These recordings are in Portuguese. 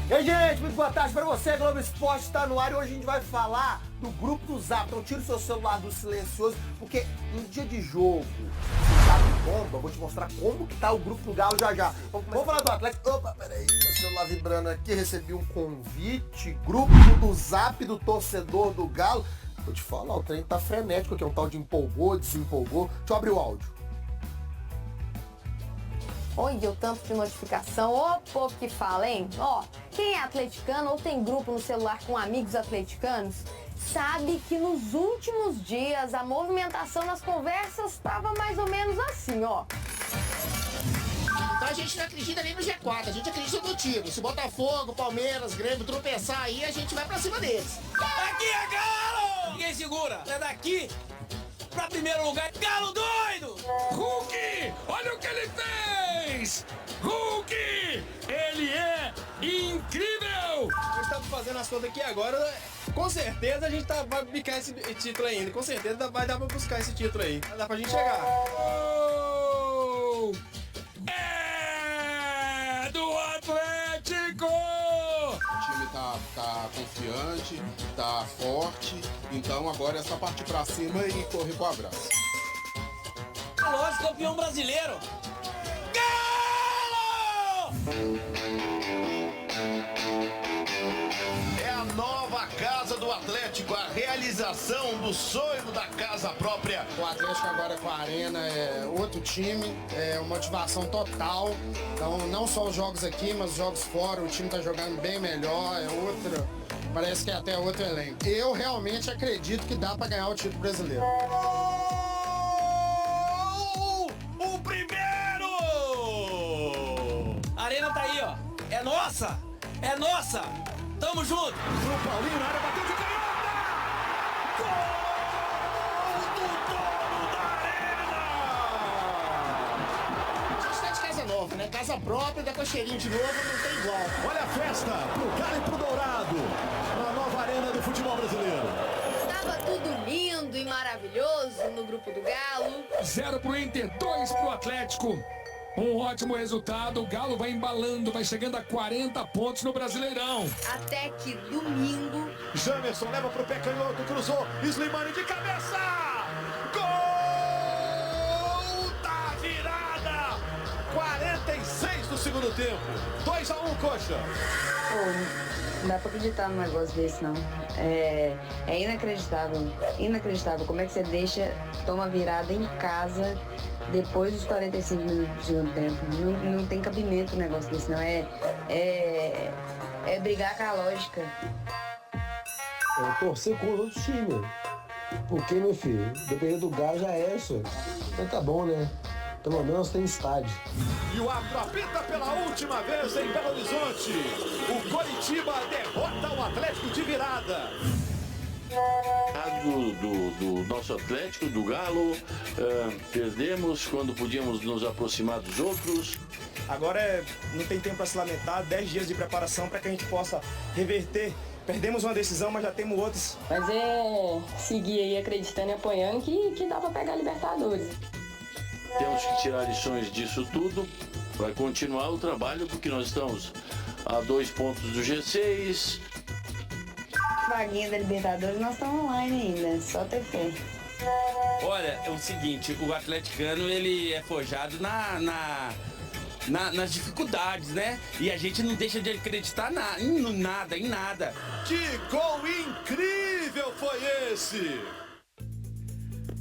E aí, gente, muito boa tarde pra você. Globo Esporte está no ar e hoje a gente vai falar do grupo do Zap. Então tira o seu celular do silencioso, porque em dia de jogo, o Zap bomba. Vou te mostrar como que tá o grupo do Galo já. Vamos falar do Atlético. Opa, peraí, meu celular vibrando aqui. Recebi um convite. Grupo do Zap do torcedor do Galo. Vou te falar, o trem tá frenético aqui. É um tal de empolgou, desempolgou. Deixa eu abrir o áudio. Olha o tanto de notificação, ô povo que fala, hein? Ó, quem é atleticano ou tem grupo no celular com amigos atleticanos, sabe que nos últimos dias a movimentação nas conversas estava mais ou menos assim, ó. Então a gente não acredita nem no G4, a gente acredita no time. Se Botafogo, Palmeiras, Grêmio tropeçar aí, a gente vai pra cima deles. Aqui é Galo! Ninguém segura, é daqui pra primeiro lugar. Galo doido! Hulk, olha o que ele fez! Hulk, ele é incrível! Nós estamos fazendo as contas aqui agora, com certeza a gente vai bicar esse título ainda. Com certeza vai dar pra buscar esse título aí. Vai dar pra gente chegar. Oh! É do Atlético! O time tá confiante, tá forte, então agora é só partir pra cima e correr com o abraço. Lógico, campeão brasileiro! Galo! É a nova casa do Atlético, a realização do sonho da casa própria. O Atlético agora com a Arena é outro time, é uma motivação total. Então não só os jogos aqui, mas os jogos fora, o time tá jogando bem melhor, é outra. Parece que é até outro elenco. Eu realmente acredito que dá pra ganhar o título brasileiro. O primeiro! A Arena tá aí, ó. É nossa! É nossa! Tamo junto! O Paulinho na área, bateu de canhota! Gol do dono da Arena! A gente tá de casa nova, né? Casa própria, dá com cheirinho de novo, não tem igual. Olha a festa pro Galo e pro Dourado, na nova arena do futebol brasileiro. Estava tudo lindo e maravilhoso no grupo do Galo. 0 pro Inter, 2 pro Atlético. Um ótimo resultado, o Galo vai embalando, vai chegando a 40 pontos no Brasileirão. Até que domingo, Jamerson leva pro pé canhoto, cruzou, Slimani de cabeça! Gol da virada! 46 do segundo tempo, 2-1, Coxa. Pô, não dá pra acreditar num negócio desse, não. É inacreditável, inacreditável. Como é que você toma virada em casa depois dos 45 minutos do segundo tempo? Não tem cabimento um negócio desse, não. É brigar com a lógica. É torcer com os outros times. Porque, meu filho, dependendo do Galo já é isso. Então tá bom, né? Pelo menos tem estádio. E o árbitro apita pela última vez em Belo Horizonte. O Coritiba derrota o Atlético de virada. Do nosso Atlético, do Galo, perdemos quando podíamos nos aproximar dos outros. Agora não tem tempo para se lamentar, 10 dias de preparação para que a gente possa reverter. Perdemos uma decisão, mas já temos outras. Mas é seguir aí acreditando e apoiando que dá pra pegar a Libertadores. Temos que tirar lições disso tudo para continuar o trabalho, porque nós estamos a 2 pontos do G6. Vaguinha da Libertadores, nós estamos online ainda, só ter fé. Olha, é o seguinte, o atleticano ele é forjado nas dificuldades, né? E a gente não deixa de acreditar em nada. Que gol incrível foi esse!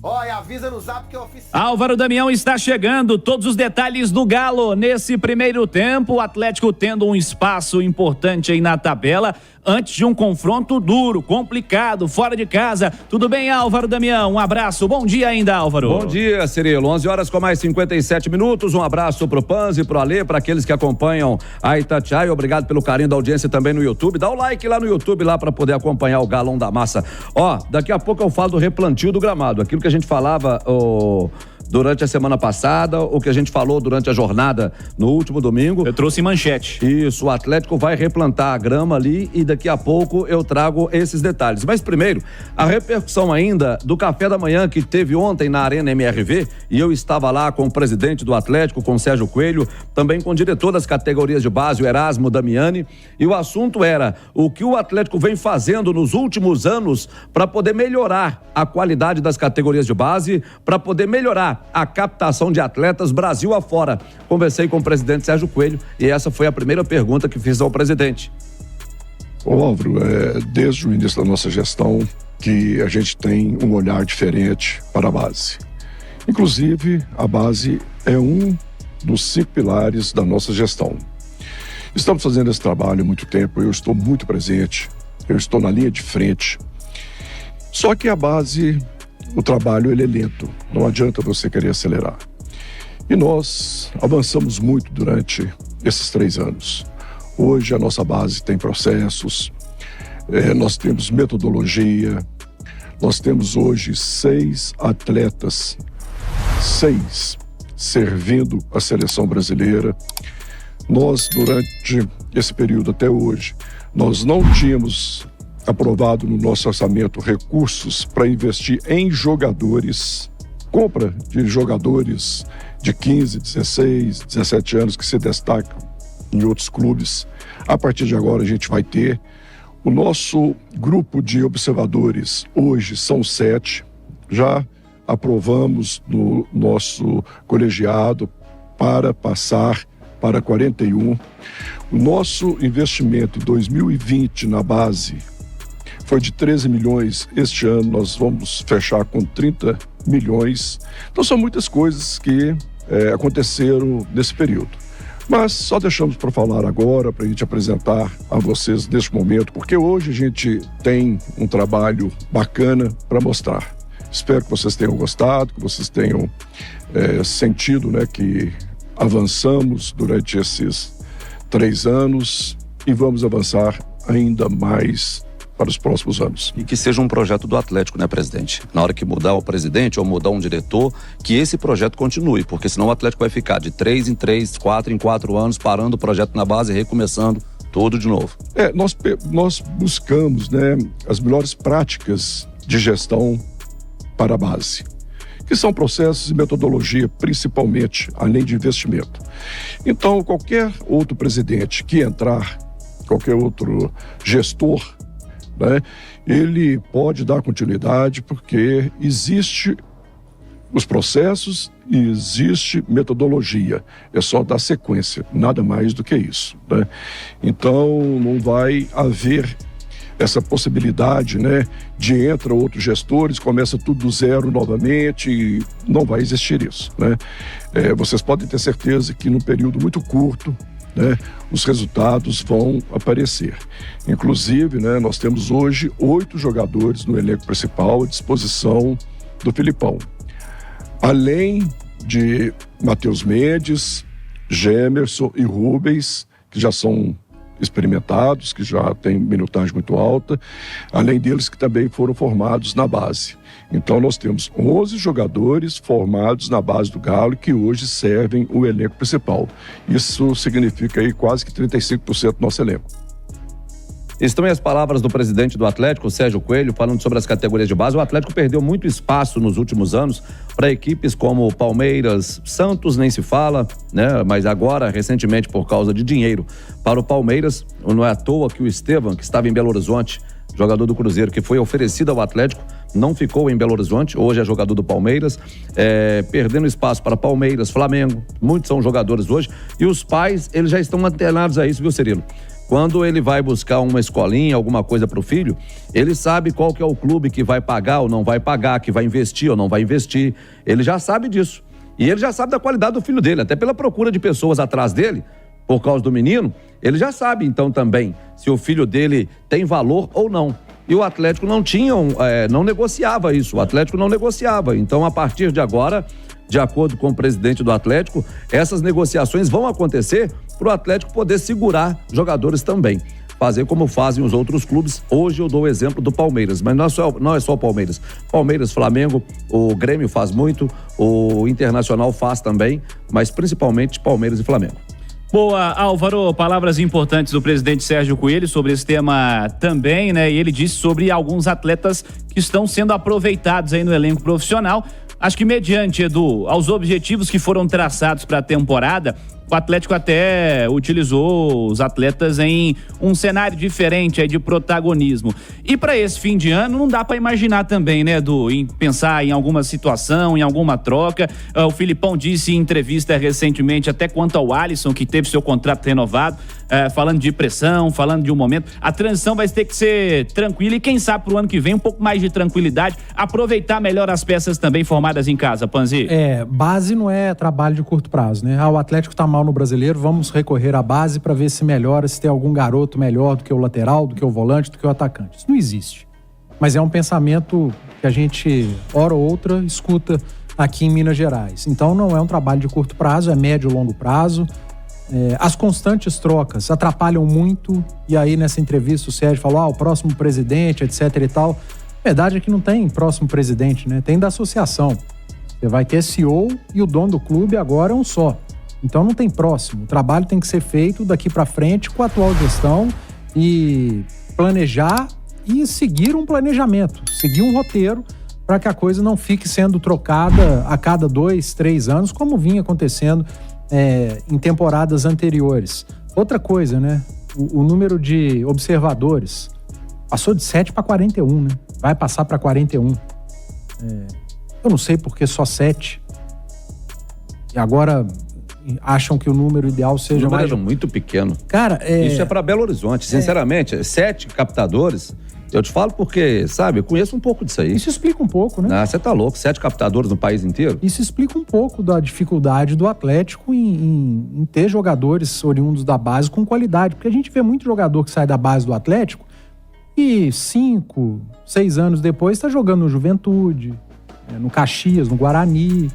Olha, avisa no Zap que é oficial. Álvaro Damião está chegando, todos os detalhes do Galo nesse primeiro tempo, o Atlético tendo um espaço importante aí na tabela, antes de um confronto duro, complicado, fora de casa. Tudo bem, Álvaro Damião? Um abraço, bom dia ainda, Álvaro. Bom dia, Cirilo, 11 horas com mais 57 minutos, um abraço pro Panzi, pro Alê, para aqueles que acompanham a Itatiaia, obrigado pelo carinho da audiência também no YouTube, dá o like lá no YouTube lá para poder acompanhar o Galão da Massa. Ó, daqui a pouco eu falo do replantio do gramado, aquilo que a gente falava, durante a semana passada, o que a gente falou durante a jornada no último domingo. Eu trouxe em manchete. Isso, o Atlético vai replantar a grama ali e daqui a pouco eu trago esses detalhes. Mas primeiro, a repercussão ainda do café da manhã que teve ontem na Arena MRV, e eu estava lá com o presidente do Atlético, com o Sérgio Coelho, também com o diretor das categorias de base, o Erasmo Damiani, e o assunto era o que o Atlético vem fazendo nos últimos anos para poder melhorar a qualidade das categorias de base, para poder melhorar a captação de atletas Brasil afora. Conversei com o presidente Sérgio Coelho e essa foi a primeira pergunta que fiz ao presidente. Ô Álvaro, desde o início da nossa gestão que a gente tem um olhar diferente para a base. Inclusive, a base é um dos 5 pilares da nossa gestão. Estamos fazendo esse trabalho há muito tempo, eu estou muito presente, eu estou na linha de frente. Só que a base, o trabalho ele é lento, não adianta você querer acelerar. E nós avançamos muito durante esses 3 anos. Hoje a nossa base tem processos, nós temos metodologia, nós temos hoje 6 atletas, 6 servindo a seleção brasileira. Nós, durante esse período até hoje, nós não tínhamos aprovado no nosso orçamento recursos para investir em jogadores, compra de jogadores de 15, 16, 17 anos que se destacam em outros clubes. A partir de agora a gente vai ter. O nosso grupo de observadores hoje são 7, já aprovamos no nosso colegiado para passar para 41. O nosso investimento em 2020 na base foi de 13 milhões. Este ano nós vamos fechar com 30 milhões. Então são muitas coisas que aconteceram nesse período. Mas só deixamos para falar agora, para a gente apresentar a vocês neste momento, porque hoje a gente tem um trabalho bacana para mostrar. Espero que vocês tenham gostado, que vocês tenham sentido, né, que avançamos durante esses 3 anos e vamos avançar ainda mais para os próximos anos. E que seja um projeto do Atlético, né, presidente? Na hora que mudar o presidente ou mudar um diretor, que esse projeto continue, porque senão o Atlético vai ficar de 3 em 3, 4 em 4 anos, parando o projeto na base e recomeçando tudo de novo. Nós buscamos, né, as melhores práticas de gestão para a base, que são processos e metodologia, principalmente, além de investimento. Então, qualquer outro presidente que entrar, qualquer outro gestor, né, ele pode dar continuidade porque existe os processos e existe metodologia. É só dar sequência, nada mais do que isso, né? Então, não vai haver essa possibilidade, né, de entra outros gestores, começa tudo do zero novamente, e não vai existir isso, né? Vocês podem ter certeza que num período muito curto, né, os resultados vão aparecer. Inclusive, né, nós temos hoje 8 jogadores no elenco principal à disposição do Filipão. Além de Matheus Mendes, Gemerson e Rubens, que já são experimentados, que já têm minutagem muito alta, além deles que também foram formados na base. Então nós temos 11 jogadores formados na base do Galo que hoje servem o elenco principal. Isso significa aí quase que 35% do nosso elenco. Estão aí as palavras do presidente do Atlético, Sérgio Coelho, falando sobre as categorias de base. O Atlético perdeu muito espaço nos últimos anos para equipes como Palmeiras, Santos nem se fala, né? Mas agora, recentemente, por causa de dinheiro, para o Palmeiras, não é à toa que o Estevam, que estava em Belo Horizonte, jogador do Cruzeiro, que foi oferecido ao Atlético, não ficou em Belo Horizonte, hoje é jogador do Palmeiras, perdendo espaço para Palmeiras, Flamengo, muitos são jogadores hoje, e os pais, eles já estão antenados a isso, viu, Cirilo? Quando ele vai buscar uma escolinha, alguma coisa para o filho, ele sabe qual que é o clube que vai pagar ou não vai pagar, que vai investir ou não vai investir. Ele já sabe disso. E ele já sabe da qualidade do filho dele, até pela procura de pessoas atrás dele, por causa do menino, ele já sabe então também se o filho dele tem valor ou não. E o Atlético não negociava isso, o Atlético não negociava. Então, a partir de agora, de acordo com o presidente do Atlético, essas negociações vão acontecer para o Atlético poder segurar jogadores também. fazer como fazem os outros clubes. Hoje eu dou o exemplo do Palmeiras, mas não é só o Palmeiras. Palmeiras, Flamengo, o Grêmio faz muito, o Internacional faz também, mas principalmente Palmeiras e Flamengo. Boa, Álvaro, palavras importantes do presidente Sérgio Coelho sobre esse tema também, né? E ele disse sobre alguns atletas que estão sendo aproveitados aí no elenco profissional. Acho que mediante, Edu, aos objetivos que foram traçados para a temporada, o Atlético até utilizou os atletas em um cenário diferente aí de protagonismo. E para esse fim de ano não dá para imaginar também, né, Edu, em pensar em alguma situação, em alguma troca. O Filipão disse em entrevista recentemente até quanto ao Alisson, que teve seu contrato renovado, falando de pressão, falando de um momento. A transição vai ter que ser tranquila e quem sabe pro ano que vem um pouco mais de tranquilidade, aproveitar melhor as peças também formadas em casa, Panzi. Base não é trabalho de curto prazo, né? O Atlético tá mal no Brasileiro, vamos recorrer à base para ver se melhora, se tem algum garoto melhor do que o lateral, do que o volante, do que o atacante. Isso não existe. Mas é um pensamento que a gente, hora ou outra, escuta aqui em Minas Gerais. Então não é um trabalho de curto prazo, é médio e longo prazo. As constantes trocas atrapalham muito, e aí nessa entrevista o Sérgio falou, o próximo presidente, etc e tal. A verdade é que não tem próximo presidente, né? Tem da associação. Você vai ter CEO e o dono do clube agora é um só. Então não tem próximo. O trabalho tem que ser feito daqui para frente com a atual gestão e planejar e seguir um planejamento, seguir um roteiro para que a coisa não fique sendo trocada a cada 2, 3 anos, como vinha acontecendo em temporadas anteriores. Outra coisa, né? O número de observadores passou de 7 para 41, né? Vai passar para 41. Eu não sei por que só 7. E agora acham que o número ideal seja o número mais... é muito pequeno. Cara, isso é para Belo Horizonte, sinceramente. 7 captadores, eu te falo porque, sabe, eu conheço um pouco disso aí. Isso explica um pouco, né? Você tá louco, 7 captadores no país inteiro? Isso explica um pouco da dificuldade do Atlético em ter jogadores oriundos da base com qualidade, porque a gente vê muito jogador que sai da base do Atlético e 5, 6 anos depois está jogando no Juventude, no Caxias, no Guarani.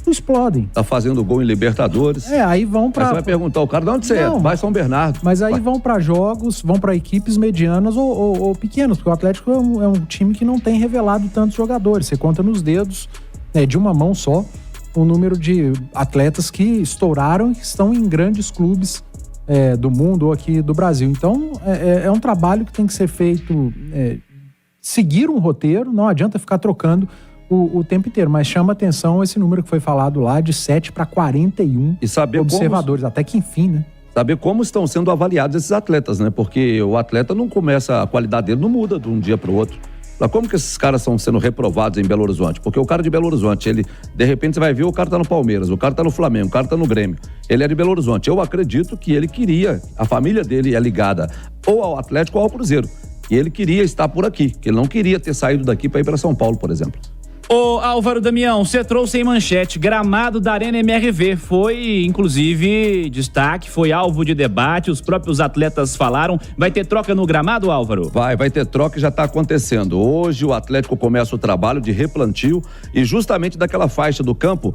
Não explodem. Tá fazendo gol em Libertadores. Aí vão pra... Aí você vai perguntar, o cara, de onde você é? Vai São Bernardo. Mas aí vão pra jogos, vão pra equipes medianas ou pequenas, porque o Atlético é um time que não tem revelado tantos jogadores. Você conta nos dedos, de uma mão só, o número de atletas que estouraram e que estão em grandes clubes do mundo ou aqui do Brasil. Então, é um trabalho que tem que ser feito, seguir um roteiro, não adianta ficar trocando o tempo inteiro, mas chama atenção esse número que foi falado lá de 7 para 41 e saber observadores, até que enfim, né? Saber como estão sendo avaliados esses atletas, né? Porque o atleta não começa, a qualidade dele não muda de um dia para o outro. Como que esses caras estão sendo reprovados em Belo Horizonte? Porque o cara de Belo Horizonte, ele, de repente você vai ver, o cara tá no Palmeiras, o cara tá no Flamengo, o cara tá no Grêmio. Ele é de Belo Horizonte. Eu acredito que ele queria, a família dele é ligada ou ao Atlético ou ao Cruzeiro. E ele queria estar por aqui, que ele não queria ter saído daqui para ir para São Paulo, por exemplo. Ô Álvaro Damião, você trouxe em manchete, gramado da Arena MRV, foi inclusive destaque, foi alvo de debate, os próprios atletas falaram, vai ter troca no gramado, Álvaro? Vai ter troca e já está acontecendo. Hoje o Atlético começa o trabalho de replantio e justamente daquela faixa do campo,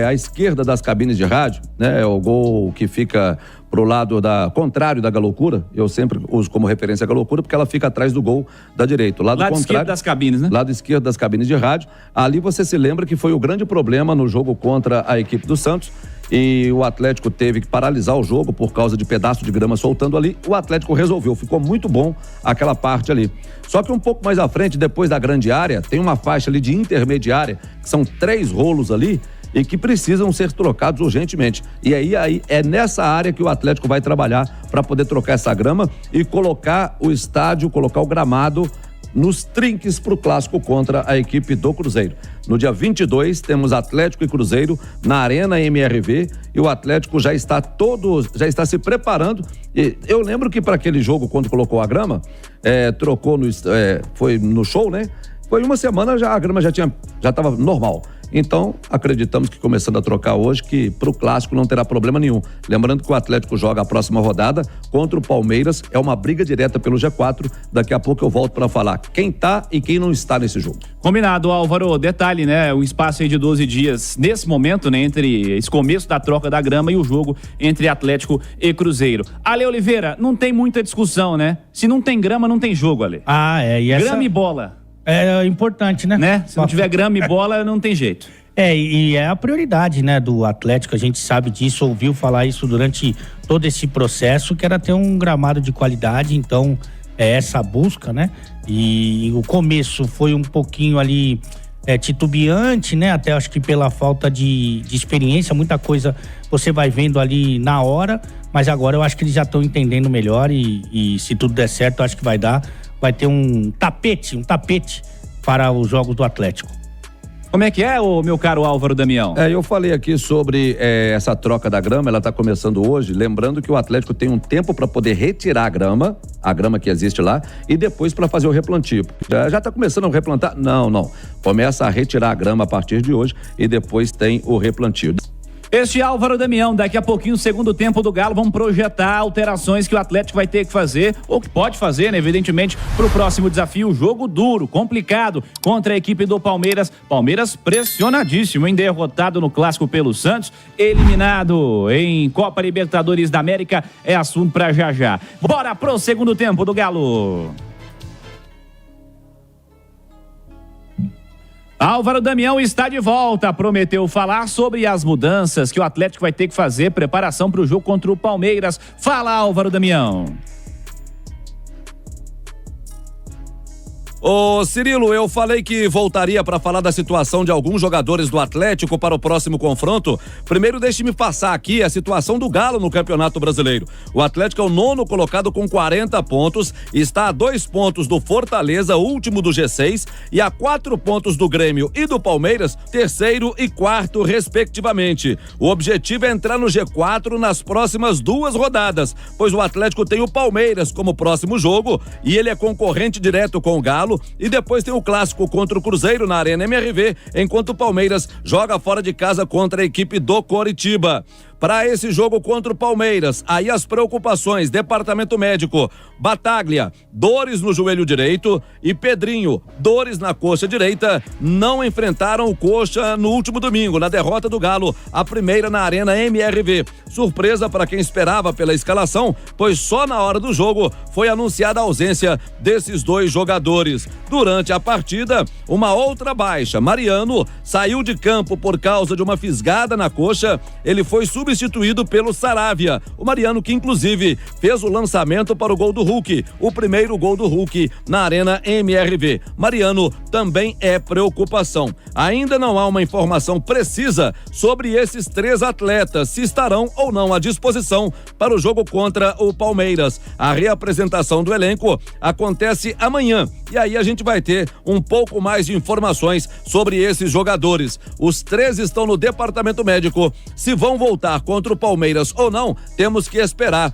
à esquerda das cabines de rádio, né, é o gol que fica pro lado contrário da Galoucura, eu sempre uso como referência a Galoucura, porque ela fica atrás do gol da direita. Lado esquerdo das cabines, né? Lado esquerdo das cabines de rádio. Ali você se lembra que foi o grande problema no jogo contra a equipe do Santos, e o Atlético teve que paralisar o jogo por causa de pedaço de grama soltando ali. O Atlético resolveu, ficou muito bom aquela parte ali. Só que um pouco mais à frente, depois da grande área, tem uma faixa ali de intermediária, que são 3 rolos ali, e que precisam ser trocados urgentemente. E aí é nessa área que o Atlético vai trabalhar para poder trocar essa grama e colocar o estádio, colocar o gramado nos trinques para o clássico contra a equipe do Cruzeiro. No dia 22 temos Atlético e Cruzeiro na Arena MRV e o Atlético já está se preparando. E eu lembro que para aquele jogo, quando colocou a grama, trocou foi no show, né? Foi uma semana, a grama já estava normal. Então, acreditamos que começando a trocar hoje, que para o clássico não terá problema nenhum. Lembrando que o Atlético joga a próxima rodada contra o Palmeiras, é uma briga direta pelo G4. Daqui a pouco eu volto para falar quem tá e quem não está nesse jogo. Combinado, Álvaro. Detalhe, né? Um espaço aí de 12 dias nesse momento, né? Entre esse começo da troca da grama e o jogo entre Atlético e Cruzeiro. Ale Oliveira, não tem muita discussão, né? Se não tem grama, não tem jogo, Ale. E essa... Grama e bola. É importante, né? Se não tiver grama e bola, não tem jeito. E é a prioridade, né, do Atlético, a gente sabe disso, ouviu falar isso durante todo esse processo, que era ter um gramado de qualidade, então é essa busca, né? E o começo foi um pouquinho ali titubeante, né? Até acho que pela falta de experiência, muita coisa você vai vendo ali na hora, mas agora eu acho que eles já estão entendendo melhor e se tudo der certo, eu acho que vai ter um tapete para os jogos do Atlético. Como é que é, meu caro Álvaro Damião? Eu falei aqui sobre essa troca da grama, ela está começando hoje, lembrando que o Atlético tem um tempo para poder retirar a grama que existe lá, e depois para fazer o replantio. Já está começando a replantar? Não. Começa a retirar a grama a partir de hoje e depois tem o replantio. Este Álvaro Damião, daqui a pouquinho, segundo tempo do Galo, vamos projetar alterações que o Atlético vai ter que fazer, ou que pode fazer, né, evidentemente, para o próximo desafio. Jogo duro, complicado, contra a equipe do Palmeiras. Palmeiras pressionadíssimo, hein? Derrotado no Clássico pelo Santos, eliminado em Copa Libertadores da América, é assunto para já. Bora pro segundo tempo do Galo. Álvaro Damião está de volta, prometeu falar sobre as mudanças que o Atlético vai ter que fazer, preparação para o jogo contra o Palmeiras. Fala, Álvaro Damião. Ô Cirilo, eu falei que voltaria para falar da situação de alguns jogadores do Atlético para o próximo confronto. Primeiro, deixe-me passar aqui a situação do Galo no Campeonato Brasileiro. O Atlético é o 9º colocado com 40 pontos, está a 2 pontos do Fortaleza, último do G6, e a 4 pontos do Grêmio e do Palmeiras, 3º e 4º, respectivamente. O objetivo é entrar no G4 nas próximas 2 rodadas, pois o Atlético tem o Palmeiras como próximo jogo e ele é concorrente direto com o Galo. E depois tem o clássico contra o Cruzeiro na Arena MRV, enquanto o Palmeiras joga fora de casa contra a equipe do Coritiba. Para esse jogo contra o Palmeiras, aí as preocupações, departamento médico, Bataglia, dores no joelho direito, e Pedrinho, dores na coxa direita, não enfrentaram o Coxa no último domingo, na derrota do Galo, a primeira na Arena MRV. Surpresa para quem esperava pela escalação, pois só na hora do jogo foi anunciada a ausência desses 2 jogadores. Durante a partida, uma outra baixa, Mariano, saiu de campo por causa de uma fisgada na coxa, ele foi substituído pelo Saravia, o Mariano que inclusive fez o lançamento para o gol do Hulk, o primeiro gol do Hulk na Arena MRV. Mariano também é preocupação. Ainda não há uma informação precisa sobre esses 3 atletas, se estarão ou não à disposição para o jogo contra o Palmeiras. A reapresentação do elenco acontece amanhã e aí a gente vai ter um pouco mais de informações sobre esses jogadores. Os 3 estão no departamento médico, se vão voltar contra o Palmeiras ou não, temos que esperar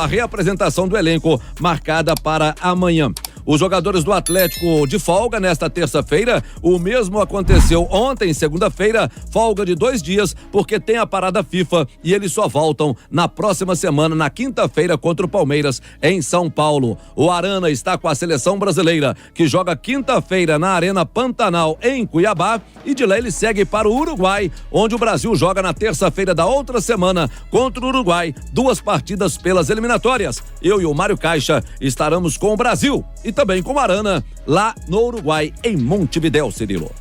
a reapresentação do elenco marcada para amanhã. Os jogadores do Atlético de folga nesta terça-feira, o mesmo aconteceu ontem, segunda-feira, folga de 2 dias, porque tem a parada FIFA e eles só voltam na próxima semana, na quinta-feira, contra o Palmeiras, em São Paulo. O Arana está com a seleção brasileira, que joga quinta-feira na Arena Pantanal, em Cuiabá, e de lá ele segue para o Uruguai, onde o Brasil joga na terça-feira da outra semana contra o Uruguai, 2 partidas pelas eliminatórias. Eu e o Mário Caixa estaremos com o Brasil e também com o Arana, lá no Uruguai, em Montevidéu, Cirilo.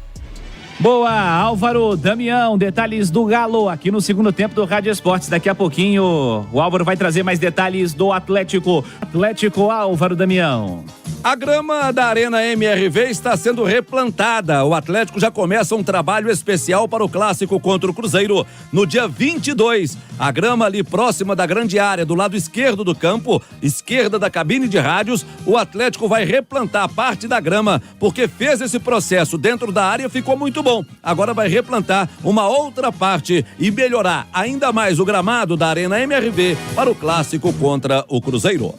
Boa, Álvaro Damião, detalhes do Galo aqui no segundo tempo do Rádio Esportes. Daqui a pouquinho o Álvaro vai trazer mais detalhes do Atlético. Álvaro Damião. A grama da Arena MRV está sendo replantada. O Atlético já começa um trabalho especial para o clássico contra o Cruzeiro no dia 22. A grama ali próxima da grande área, do lado esquerdo do campo, esquerda da cabine de rádios, o Atlético vai replantar parte da grama, porque fez esse processo dentro da área e ficou muito bom. Agora vai replantar uma outra parte e melhorar ainda mais o gramado da Arena MRV para o clássico contra o Cruzeiro.